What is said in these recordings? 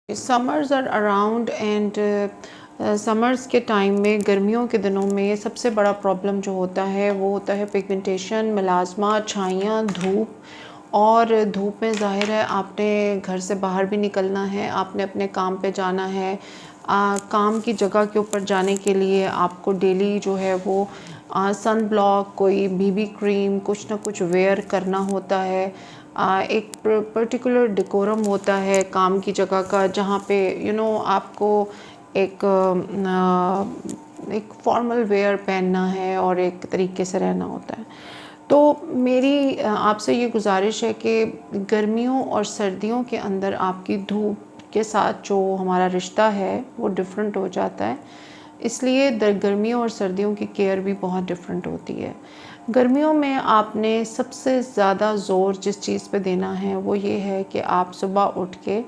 Summers are around and summers के time में, गर्मियों के दिनों में सबसे बड़ा प्रॉब्लम जो होता है वो होता है पिगमेंटेशन, मेलास्मा, छाइयाँ, धूप। और धूप में ज़ाहिर है आपने घर से बाहर भी निकलना है, आपने अपने काम पे जाना है। काम की जगह के ऊपर जाने के लिए आपको डेली जो है वो सन ब्लॉक, कोई बीबी क्रीम, कुछ ना कुछ वेयर करना होता है। एक पर्टिकुलर डेकोरम होता है काम की जगह का, जहाँ पे आपको एक एक फॉर्मल वेयर पहनना है और एक तरीके से रहना होता है। तो मेरी आपसे ये गुजारिश है कि गर्मियों और सर्दियों के अंदर आपकी धूप के साथ जो हमारा रिश्ता है वो डिफरेंट हो जाता है। इसलिए गर्मियों और सर्दियों की केयर भी बहुत डिफरेंट होती है। गर्मियों में आपने सबसे ज़्यादा ज़ोर जिस चीज़ पे देना है वो ये है कि आप सुबह उठ के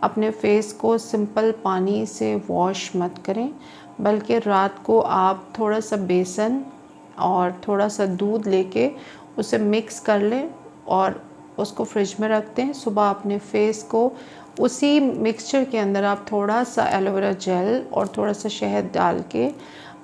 अपने फेस को सिंपल पानी से वॉश मत करें, बल्कि रात को आप थोड़ा सा बेसन और थोड़ा सा दूध लेके उसे मिक्स कर लें और उसको फ्रिज में रख दें। सुबह अपने फेस को उसी मिक्सचर के अंदर आप थोड़ा सा एलोवेरा जेल और थोड़ा सा शहद डाल के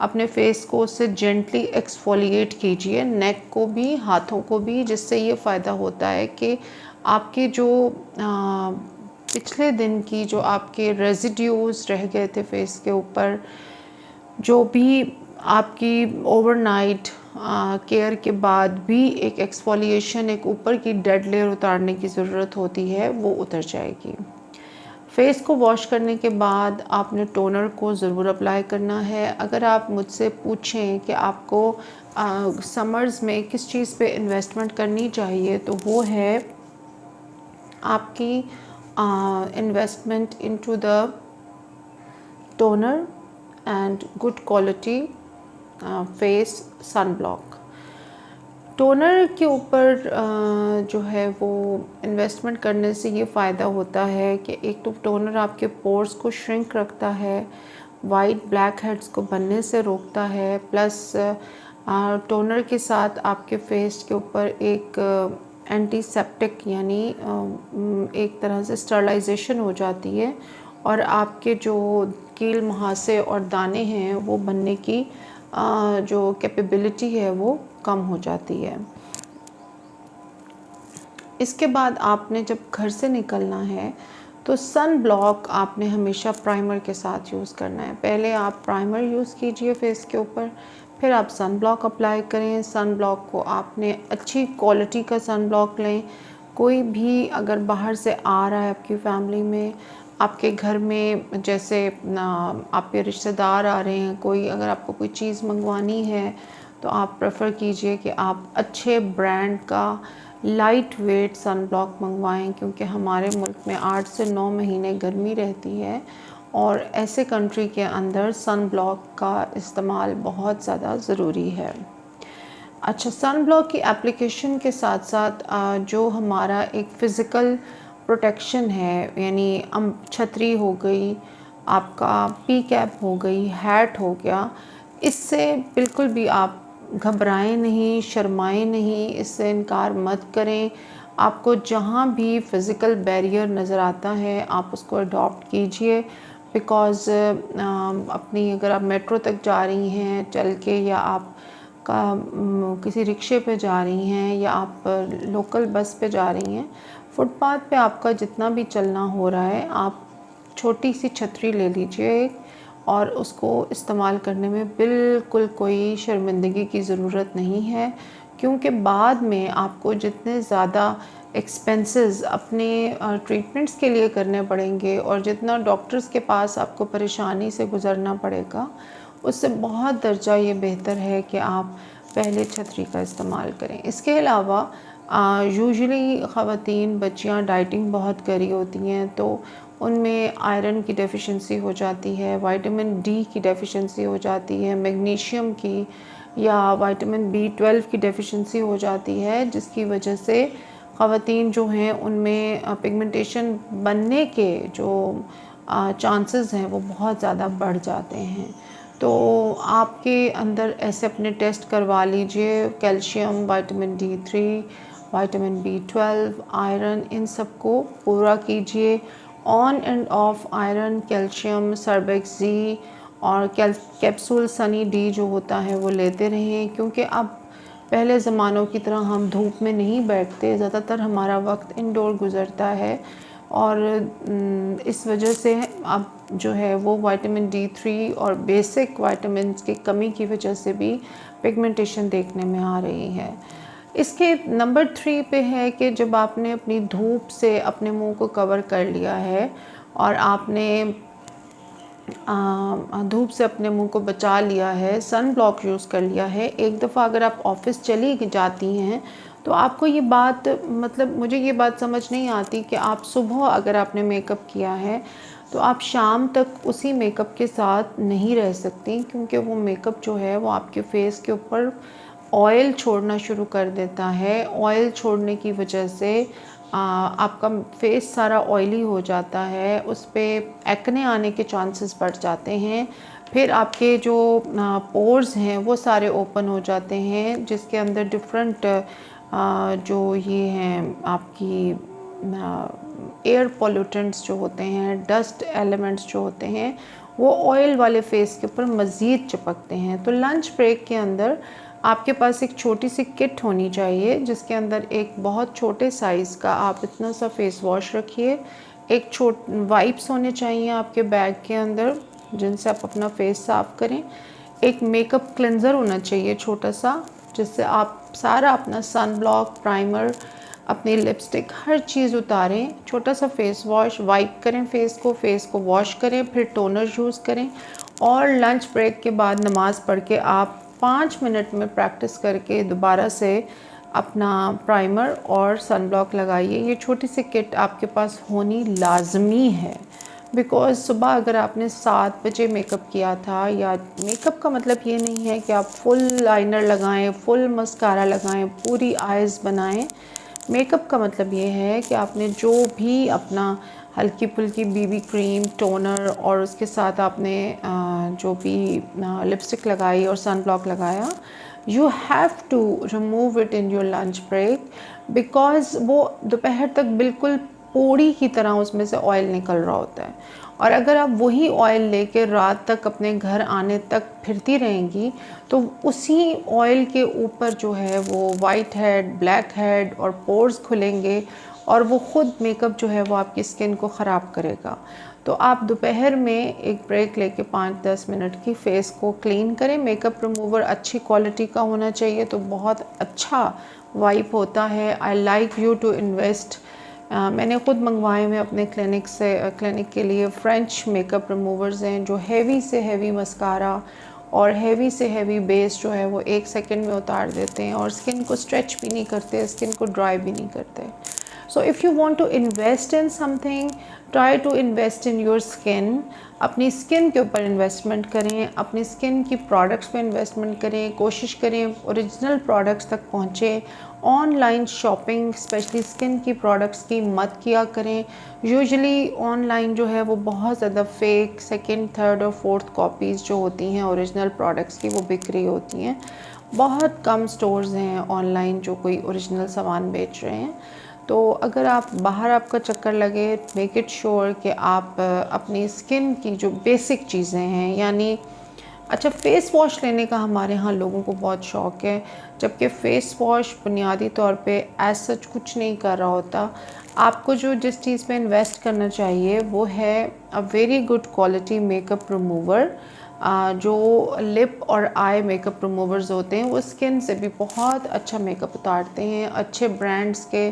अपने फेस को उससे जेंटली एक्सफोलिएट कीजिए, नेक को भी, हाथों को भी, जिससे ये फ़ायदा होता है कि आपके जो पिछले दिन की जो आपके रेजिड्यूज़ रह गए थे फेस के ऊपर, जो भी आपकी ओवरनाइट केयर के बाद भी एक एक्सफोलिएशन, एक ऊपर की डेड लेयर उतारने की ज़रूरत होती है, वो उतर जाएगी। फेस को वॉश करने के बाद आपने टोनर को ज़रूर अप्लाई करना है। अगर आप मुझसे पूछें कि आपको समर्स में किस चीज़ पे इन्वेस्टमेंट करनी चाहिए, तो वो है आपकी investment into the toner and good quality face sunblock. Toner के ऊपर जो है वो इन्वेस्टमेंट करने से ये फ़ायदा होता है कि एक तो टोनर आपके पोर्स को श्रिंक रखता है, वाइट ब्लैक हेड्स को बनने से रोकता है, प्लस टोनर के साथ आपके फेस के ऊपर एक एंटीसेप्टिक यानी एक तरह से स्टरलाइजेशन हो जाती है और आपके जो कील मुहासे और दाने हैं वो बनने की जो कैपेबिलिटी है वो कम हो जाती है। इसके बाद आपने जब घर से निकलना है तो सन ब्लॉक आपने हमेशा प्राइमर के साथ यूज़ करना है। पहले आप प्राइमर यूज़ कीजिए फेस के ऊपर, फिर आप सन ब्लॉक अप्लाई करें। सन ब्लॉक को आपने अच्छी क्वालिटी का सन ब्लॉक लें। कोई भी अगर बाहर से आ रहा है आपकी फैमिली में, आपके घर में जैसे आपके रिश्तेदार आ रहे हैं, कोई अगर आपको कोई चीज़ मंगवानी है तो आप प्रेफर कीजिए कि आप अच्छे ब्रांड का लाइट वेट सन ब्लॉक मंगवाएं, क्योंकि हमारे मुल्क में 8 से 9 महीने गर्मी रहती है और ऐसे कंट्री के अंदर सन ब्लॉक का इस्तेमाल बहुत ज़्यादा ज़रूरी है। अच्छा, सन ब्लॉक की एप्लीकेशन के साथ साथ जो हमारा एक फ़िज़िकल प्रोटेक्शन है, यानी छतरी हो गई, आपका पी कैप हो गई, हैट हो गया, इससे बिल्कुल भी आप घबराएं नहीं, शर्माएं नहीं, इससे इनकार मत करें। आपको जहाँ भी फ़िज़िकल बैरियर नज़र आता है आप उसको अडॉप्ट कीजिए, बिकॉज़ अपनी अगर आप मेट्रो तक जा रही हैं चल के, या आप किसी रिक्शे पे जा रही हैं, या आप लोकल बस पे जा रही हैं, फुटपाथ पे आपका जितना भी चलना हो रहा है, आप छोटी सी छतरी ले लीजिए और उसको इस्तेमाल करने में बिल्कुल कोई शर्मिंदगी की ज़रूरत नहीं है, क्योंकि बाद में आपको जितने ज़्यादा एक्सपेंसेस अपने ट्रीटमेंट्स के लिए करने पड़ेंगे और जितना डॉक्टर्स के पास आपको परेशानी से गुज़रना पड़ेगा, उससे बहुत दर्जा ये बेहतर है कि आप पहले छतरी का इस्तेमाल करें। इसके अलावा यूजुअली ख़वातीन बच्चियां डाइटिंग बहुत करी होती हैं, तो उनमें आयरन की डेफिशिएंसी हो जाती है, विटामिन डी की डेफिशिएंसी हो जाती है, मैग्नीशियम की या विटामिन B12 की डेफिशिएंसी हो जाती है, जिसकी वजह से ख़वातीन जो हैं उनमें पिगमेंटेशन बनने के जो चांसेस हैं वो बहुत ज़्यादा बढ़ जाते हैं। तो आपके अंदर ऐसे अपने टेस्ट करवा लीजिए, calcium, vitamin D3, vitamin B12, iron, इन सब को पूरा कीजिए on and off iron, calcium, Surbex Z और कैप्सूल सनी डी जो होता है वो लेते रहें, क्योंकि अब पहले ज़मानों की तरह हम धूप में नहीं बैठते, ज़्यादातर हमारा वक्त इंडोर गुज़रता है और इस वजह से अब जो है वो विटामिन D3 और बेसिक विटामिन्स की कमी की वजह से भी पिगमेंटेशन देखने में आ रही है। इसके नंबर 3 पे है कि जब आपने अपनी धूप से अपने मुंह को कवर कर लिया है और आपने धूप से अपने मुंह को बचा लिया है, सन ब्लॉक यूज़ कर लिया है, एक दफ़ा अगर आप ऑफिस चली जाती हैं तो आपको ये बात, मतलब मुझे ये बात समझ नहीं आती कि आप सुबह अगर आपने मेकअप किया है तो आप शाम तक उसी मेकअप के साथ नहीं रह सकती, क्योंकि वो मेकअप जो है वो आपके फेस के ऊपर ऑयल छोड़ना शुरू कर देता है। ऑयल छोड़ने की वजह से आपका फेस सारा ऑयली हो जाता है, उस पर एक्ने आने के चांसेस बढ़ जाते हैं। फिर आपके जो पोर्स हैं वो सारे ओपन हो जाते हैं, जिसके अंदर डिफरेंट जो ये हैं आपकी एयर पोल्यूटेंट्स जो होते हैं, डस्ट एलिमेंट्स जो होते हैं, वो ऑयल वाले फेस के ऊपर मज़ीद चिपकते हैं। तो लंच ब्रेक के अंदर आपके पास एक छोटी सी किट होनी चाहिए, जिसके अंदर एक बहुत छोटे साइज़ का आप इतना सा फेस वॉश रखिए, एक वाइप्स होने चाहिए आपके बैग के अंदर जिनसे आप अपना फेस साफ़ करें, एक मेकअप क्लेंज़र होना चाहिए छोटा सा, जिससे आप सारा अपना सन ब्लॉक, प्राइमर, अपनी लिपस्टिक, हर चीज़ उतारें, छोटा सा फेस वॉश, वाइप करें फेस को वॉश करें, फिर टोनर यूज़ करें और लंच ब्रेक के बाद नमाज़ पढ़ के आप 5 मिनट में प्रैक्टिस करके दोबारा से अपना प्राइमर और सन ब्लॉक लगाइए। ये छोटी सी किट आपके पास होनी लाजमी है, बिकॉज़ सुबह अगर आपने 7 बजे मेकअप किया था, या मेकअप का मतलब ये नहीं है कि आप फुल लाइनर लगाएं, फुल मस्कारा लगाएं, पूरी आइज़ बनाएं। मेकअप का मतलब ये है कि आपने जो भी अपना हल्की फुल्की बीबी क्रीम, टोनर और उसके साथ आपने जो भी लिपस्टिक लगाई और सन ब्लॉक लगाया, you have to remove it in your lunch break, because वो दोपहर तक बिल्कुल पूड़ी की तरह उसमें से ऑयल निकल रहा होता है। और अगर आप वही ऑयल लेके रात तक अपने घर आने तक फिरती रहेंगी तो उसी ऑयल के ऊपर जो है वो वाइट हेड, ब्लैक हेड और पोर्स खुलेंगे और वो ख़ुद मेकअप जो है वो आपकी स्किन को ख़राब करेगा। तो आप दोपहर में एक ब्रेक लेके 5-10 मिनट की फ़ेस को क्लीन करें। मेकअप रिमूवर अच्छी क्वालिटी का होना चाहिए, तो बहुत अच्छा वाइप होता है। I like you to invest. मैंने ख़ुद मंगवाए हुए अपने क्लिनिक के लिए फ्रेंच मेकअप रिमूवर्स हैं, जो हेवी से हेवी मस्कारा और हेवी से हेवी बेस जो है वो 1 सेकंड में उतार देते हैं और स्किन को स्ट्रेच भी नहीं करते, स्किन को ड्राई भी नहीं करते। So if you want to invest in something, try to invest in your skin. अपनी स्किन के ऊपर इन्वेस्टमेंट करें, अपनी स्किन की प्रोडक्ट्स पे इन्वेस्टमेंट करें, कोशिश करें ओरिजिनल प्रोडक्ट्स तक पहुँचे। ऑनलाइन शॉपिंग स्पेशली स्किन की प्रोडक्ट्स की मत किया करें। यूजुअली ऑनलाइन जो है वो बहुत ज़्यादा फेक सेकंड, थर्ड और फोर्थ कॉपीज़ जो होती हैं ओरिजिनल प्रोडक्ट्स की, वो बिक रही होती हैं। बहुत कम स्टोर्स हैं ऑनलाइन जो कोई ओरिजिनल सामान बेच रहे हैं। तो अगर आप बाहर आपका चक्कर लगे, मेक इट श्योर कि आप अपनी स्किन की जो बेसिक चीज़ें हैं, यानी अच्छा फ़ेस वॉश लेने का हमारे यहाँ लोगों को बहुत शौक़ है, जबकि फ़ेस वॉश बुनियादी तौर पे एज सच कुछ नहीं कर रहा होता। आपको जो जिस चीज़ पे इन्वेस्ट करना चाहिए वो है a very good quality makeup remover. जो लिप और आई मेकअप रिमूवर्स होते हैं वो स्किन से भी बहुत अच्छा मेकअप उतारते हैं। अच्छे ब्रांड्स के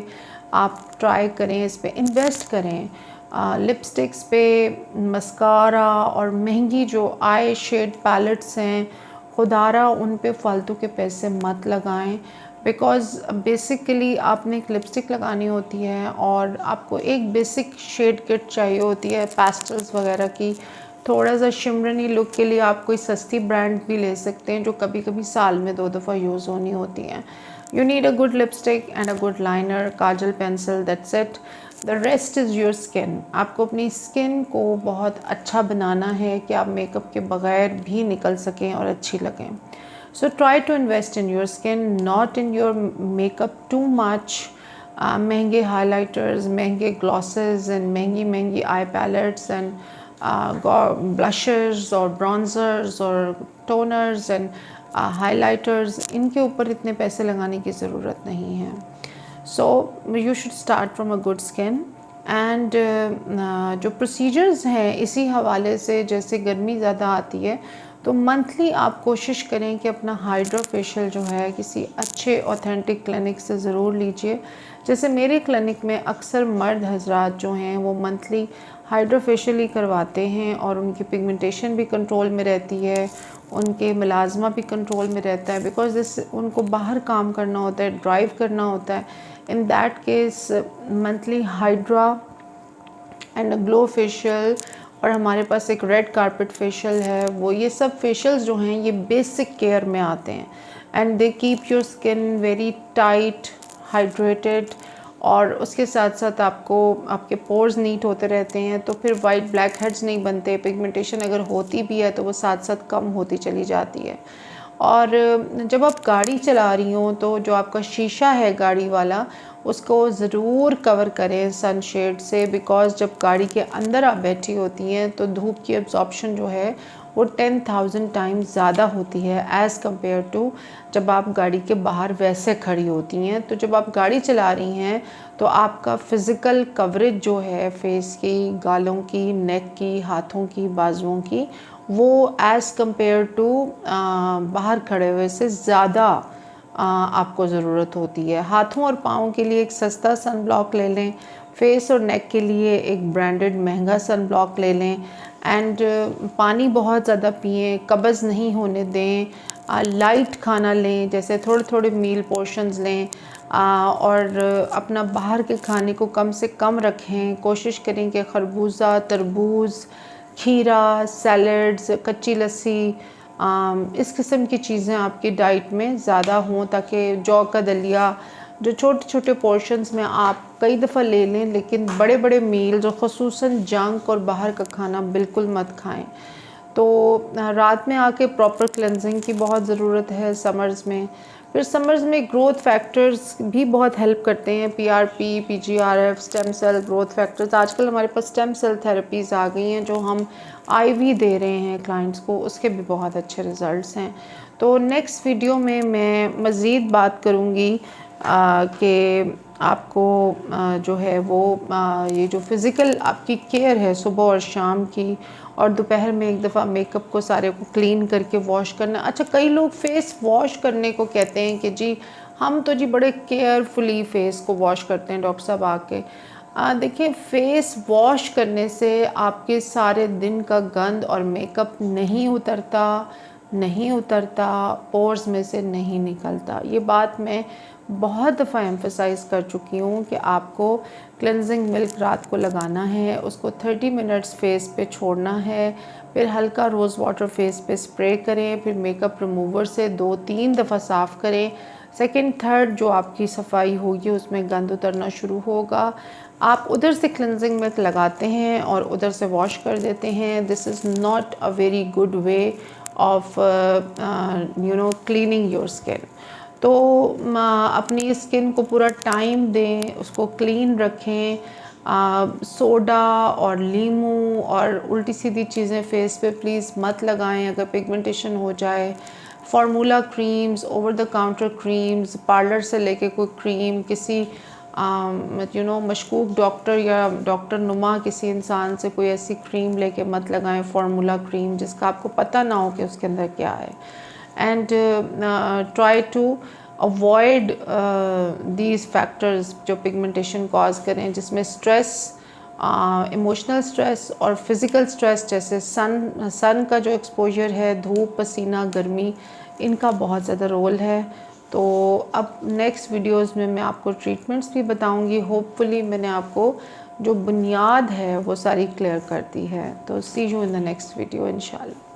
आप ट्राई करें, इस पे इन्वेस्ट करें। लिपस्टिक्स पे, मस्कारा और महंगी जो आई शेड पैलेट्स हैं, खुदारा उन पे फालतू के पैसे मत लगाएं, बिकॉज़ बेसिकली आपने एक लिपस्टिक लगानी होती है और आपको एक बेसिक शेड किट चाहिए होती है पेस्टल्स वगैरह की। थोड़ा सा शिमरनी लुक के लिए आप कोई सस्ती ब्रांड भी ले सकते हैं जो कभी कभी साल में 2 दफ़ा यूज़ होनी होती हैं। You need a good lipstick and a good liner, Kajal, pencil, that's it. The rest is your skin. आपको अपनी स्किन को बहुत अच्छा बनाना है कि आप मेकअप के बगैर भी निकल सकें और अच्छी लगें। So try to invest in your skin, not in your makeup too much. महंगे हाइलाइटर्स, महंगे ग्लॉसेस एंड महंगी महंगी आई पैलेट्स एंड ब्लशर्स और ब्रॉन्जर्स और टोनर्स एंड हाइलाइटर्स, इनके ऊपर इतने पैसे लगाने की ज़रूरत नहीं है। So you should start from a good skin and जो प्रोसीजर्स हैं इसी हवाले से, जैसे गर्मी ज़्यादा आती है तो मंथली आप कोशिश करें कि अपना हाइड्रा फेशियल जो है किसी अच्छे ऑथेंटिक क्लिनिक से ज़रूर लीजिए। जैसे मेरे क्लिनिक में अक्सर मर्द हजरात जो हैं वो मंथली हाइड्रा फेशियल ही करवाते हैं और उनकी पिगमेंटेशन भी कंट्रोल में रहती है, उनके मुलाजमा भी कंट्रोल में रहता है, बिकॉज दिस उनको बाहर काम करना होता है, ड्राइव करना होता है। In that case monthly hydra and glow facial, और हमारे पास एक रेड कारपेट फेशियल है, वो ये सब फेशियल्स जो हैं ये बेसिक केयर में आते हैं and they keep your skin very tight, hydrated, और उसके साथ साथ आपको आपके पोर्स नीट होते रहते हैं, तो फिर वाइट ब्लैक हेड्स नहीं बनते। पिगमेंटेशन अगर होती भी है तो वो साथ साथ कम होती चली जाती है। और जब आप गाड़ी चला रही हो तो जो आपका शीशा है गाड़ी वाला, उसको ज़रूर कवर करें सनशेड से, बिकॉज़ जब गाड़ी के अंदर आप बैठी होती हैं तो धूप की एब्जॉर्प्शन जो है वो 10,000 टाइम्स ज़्यादा होती है एज़ कम्पेयर टू जब आप गाड़ी के बाहर वैसे खड़ी होती हैं। तो जब आप गाड़ी चला रही हैं तो आपका फ़िज़िकल कवरेज जो है फेस की, गालों की, नेक की, हाथों की, बाजुओं की, वो एज़ कम्पेयर टू बाहर खड़े हुए से ज़्यादा आपको ज़रूरत होती है। हाथों और पाँव के लिए एक सस्ता सन ब्लॉक ले लें, फेस और नेक के लिए एक ब्रांडेड महंगा सन ब्लॉक ले लें एंड पानी बहुत ज़्यादा पिएं, कब्ज़ नहीं होने दें, लाइट खाना लें, जैसे थोड़े थोड़े मील पोर्शंस लें और अपना बाहर के खाने को कम से कम रखें। कोशिश करें कि खरबूजा, तरबूज, खीरा, सैलड्स, कच्ची लस्सी, इस किस्म की चीज़ें आपकी डाइट में ज़्यादा हों, ताकि जौ का दलिया जो छोटे छोटे पोर्शंस में आप कई दफ़ा ले लें, लेकिन बड़े बड़े मील जो ख़ुसूसन जंक और बाहर का खाना बिल्कुल मत खाएं। तो रात में आके प्रॉपर क्लेंजिंग की बहुत ज़रूरत है समर्स में। फिर समर्स में ग्रोथ फैक्टर्स भी बहुत हेल्प करते हैं, PRP, PGRF, stem cell growth factors. आजकल हमारे पास स्टेम सेल थेरेपीज़ आ गई हैं जो हम IV दे रहे हैं क्लाइंट्स को, उसके भी बहुत अच्छे रिज़ल्ट्स हैं। तो नेक्स्ट वीडियो में मैं मज़ीद बात करूँगी कि आपको जो है वो ये जो फ़िज़िकल आपकी केयर है सुबह और शाम की, और दोपहर में एक दफ़ा मेकअप को सारे को क्लीन करके वॉश करना। अच्छा, कई लोग फेस वॉश करने को कहते हैं कि जी हम तो जी बड़े केयरफुली फ़ेस को वॉश करते हैं डॉक्टर साहब आके। देखिए, फ़ेस वॉश करने से आपके सारे दिन का गंद और मेकअप नहीं उतरता, पोर्स में से नहीं निकलता। ये बात मैं बहुत दफ़ा एम्फसाइज़ कर चुकी हूँ कि आपको क्लेंजिंग मिल्क रात को लगाना है, उसको 30 मिनट्स फेस पे छोड़ना है, फिर हल्का रोज़ वाटर फेस पे स्प्रे करें, फिर मेकअप रिमूवर से 2-3 दफ़ा साफ़ करें। सेकंड थर्ड जो आपकी सफाई होगी उसमें गंद उतरना शुरू होगा। आप उधर से क्लेंजिंग मिल्क लगाते हैं और उधर से वॉश कर देते हैं। This is not a very good way of cleaning your skin. तो अपनी स्किन को पूरा टाइम दें, उसको क्लीन रखें। सोडा और लीमू और उल्टी सीधी चीज़ें फेस पे प्लीज़ मत लगाएं अगर पिगमेंटेशन हो जाए। Formula creams, over the counter creams, parlour से लेके कोई क्रीम किसी मशकूक डॉक्टर या डॉक्टर नुमा किसी इंसान से कोई ऐसी क्रीम लेके मत लगाएं, फार्मूला क्रीम, जिसका आपको पता ना हो कि उसके अंदर क्या है। And try to avoid these factors जो पिगमेंटेशन कॉज करें, जिसमें स्ट्रेस, इमोशनल स्ट्रेस और फिज़िकल स्ट्रेस, जैसे सन का जो एक्सपोजर है, धूप, पसीना, गर्मी, इनका बहुत ज़्यादा रोल है। तो अब नेक्स्ट वीडियोस में मैं आपको ट्रीटमेंट्स भी बताऊंगी। होपफुली मैंने आपको जो बुनियाद है वो सारी क्लियर कर दी है। तो see you in the next video इंशाल्लाह।